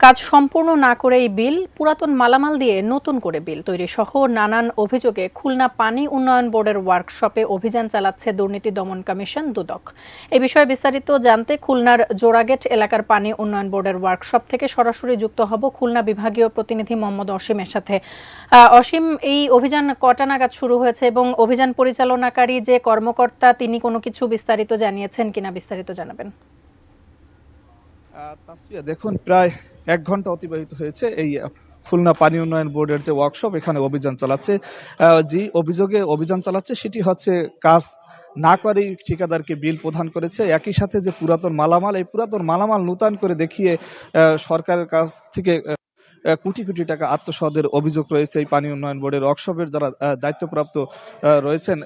কাজ সম্পূর্ণ না করেই বিল, পুরাতন মালামাল দিয়ে নতুন করে বিল তৈরি সহ নানান অভিযোগে খুলনা পানি উন্নয়ন বোর্ডের ওয়ার্কশপে অভিযান চালাচ্ছে দুর্নীতি দমন কমিশন দুদক। এ বিষয়ে বিস্তারিত জানতে খুলনার জোড়াগেট এলাকার পানি উন্নয়ন বোর্ডের ওয়ার্কশপ থেকে সরাসরি যুক্ত হব খুলনা বিভাগীয় প্রতিনিধি মোহাম্মদ অসীমের সাথে। অসীম, এই অভিযান কটা নাগাদ শুরু হয়েছে এবং অভিযান পরিচালনাকারী যে কর্মকর্তা তিনি কোনো কিছু বিস্তারিত জানিয়েছেন কিনা, বিস্তারিত জানাবেন। তাসফিয়া, দেখুন, প্রায় 1 ঘন্টা অতিবাহিত হয়েছে এই খুলনা পানি উন্নয়ন বোর্ডের যে ওয়ার্কশপ এখানে অভিযান চালাচ্ছে। যে অভিযোগে অভিযান চালাচ্ছে সেটি হচ্ছে কাজ না করেই ঠিকাদারকে বিল প্রদান করেছে। একই সাথে যে পুরাতন মালামাল, এই পুরাতন মালামাল নূতন করে দেখিয়ে সরকারের কাছ থেকে কোটি কোটি টাকা আত্মসাতের অভিযোগ রয়েছে এই পানি উন্নয়ন বোর্ডের ওয়ার্কশপের যারা দায়িত্বপ্রাপ্ত রয়েছেন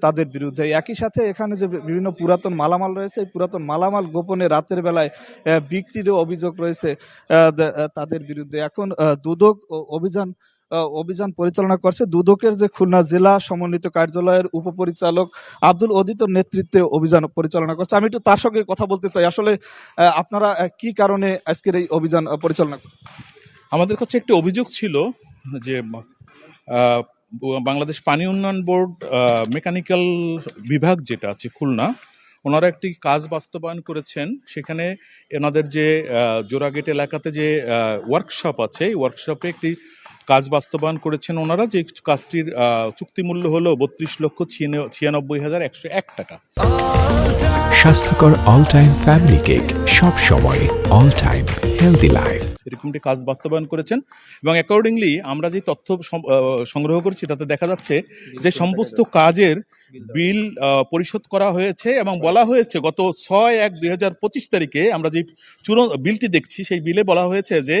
তাদের বিরুদ্ধে। একই সাথে এখানে যে বিভিন্ন পুরাতন মালামাল রয়েছে, এই পুরাতন মালামাল গোপনে রাতের বেলায় বিক্রিরও অভিযোগ রয়েছে তাদের বিরুদ্ধে। এখন দুদক অভিযান পরিচালনা করছে। দুদকের যে খুলনা জেলা সমন্বিত কার্যালয়ের উপপরিচালক আব্দুল অদিতর নেতৃত্বে অভিযান পরিচালনা করছে। আমি একটু তার সঙ্গে কথা বলতে চাই। আসলে আপনারা কি কারণে আজকের এই অভিযান পরিচালনা করছেন? আমাদের কাছে একটি অভিযোগ ছিল যে বাংলাদেশ পানি উন্নয়ন বোর্ড মেকানিক্যাল বিভাগ যেটা আছে খুলনা, ওনারা একটি কাজ বাস্তবায়ন করেছেন। সেখানে এনাদের যে জোড়াগেট এলাকাতে যে ওয়ার্কশপ আছে, এই ওয়ার্কশপে একটি কাজ বাস্তবায়ন করেছেন ওনারা, যে কাজটির চুক্তি মূল্য হলো 32,96,101 টাকা। স্বাস্থ্যকর অল টাইম ফ্যামিলি কেক, সব সময় অল টাইম হেলদি লাইফ, এরকমটি কাজ বাস্তবায়ন করেছেন। এবং অ্যাকর্ডিংলি আমরা যে তথ্য সংগ্রহ করছি তাতে দেখা যাচ্ছে যে সমস্ত কাজের বিল পরিশোধ করা হয়েছে এবং বলা হয়েছে গত 6/1/2025 তারিখে আমরা যে বিলটি দেখছি সেই বিলে বলা হয়েছে যে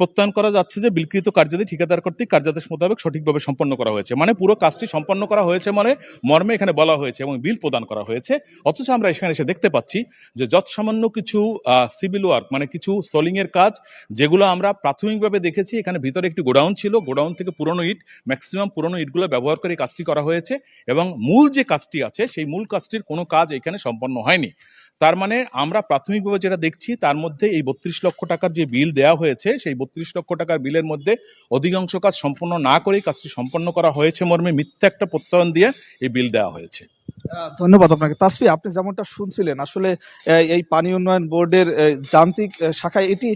প্রত্যয়ন করা যাচ্ছে যে বিলকৃত কার্যাদি ঠিকাদার কর্তৃক কার্যাদেশ মোতাবেক সঠিকভাবে সম্পন্ন করা হয়েছে, মানে পুরো কাজটি সম্পন্ন করা হয়েছে মানে মর্মে এখানে বলা হয়েছে এবং বিল প্রদান করা হয়েছে। অথচ আমরা এখানে এসে দেখতে পাচ্ছি যে যৎসামান্য কিছু সিভিল ওয়ার্ক, মানে কিছু সোলিং এর কাজ, যেগুলো আমরা প্রাথমিকভাবে দেখেছি এখানে ভিতরে একটি গোডাউন ছিল, গোডাউন থেকে পুরনো ইট, ম্যাক্সিমাম পুরনো ইটগুলো ব্যবহার করে কাজটি করা হয়েছে এবং মূল যে কাজটি আছে সেই মূল কাজটির কোনো কাজ এখানে সম্পন্ন হয়নি। তার মানে আমরা প্রাথমিকভাবে যেটা দেখছি তার মধ্যে এই 32 লক্ষ টাকার যে বিল দেওয়া হয়েছে সেই 32 লক্ষ টাকার বিলের মধ্যে অধিকাংশ কাজ সম্পন্ন না করেই কাজটি সম্পন্ন করা হয়েছে মর্মে মিথ্যা একটা প্রত্যয়ন দিয়ে এই বিল দেওয়া হয়েছে। ধন্যবাদ আপনাকে। তাসফি, আপনি যেমনটা শুনছিলেন, আসলে এই পানি উন্নয়ন বোর্ডের যান্ত্রিক শাখায় এটি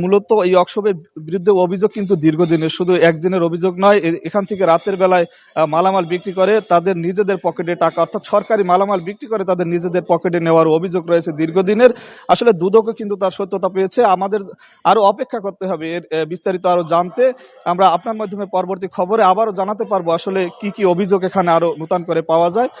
মূলত এই ওয়ার্কশপের বিরুদ্ধে অভিযোগ কিন্তু দীর্ঘদিনের, শুধু একদিনের অভিযোগ নয়। এখান থেকে রাতের বেলায় মালামাল বিক্রি করে তাদের নিজেদের পকেটে টাকা, অর্থাৎ সরকারি মালামাল বিক্রি করে তাদের নিজেদের পকেটে নেওয়ার অভিযোগ রয়েছে দীর্ঘদিনের। আসলে দুদকও কিন্তু তার সত্যতা পেয়েছে। আমাদের আরও অপেক্ষা করতে হবে এর বিস্তারিত আরও জানতে। আমরা আপনার মাধ্যমে পরবর্তী খবরে আবারও জানাতে পারবো আসলে কি কি অভিযোগ এখানে আরও নূতন করে পাওয়া যায়।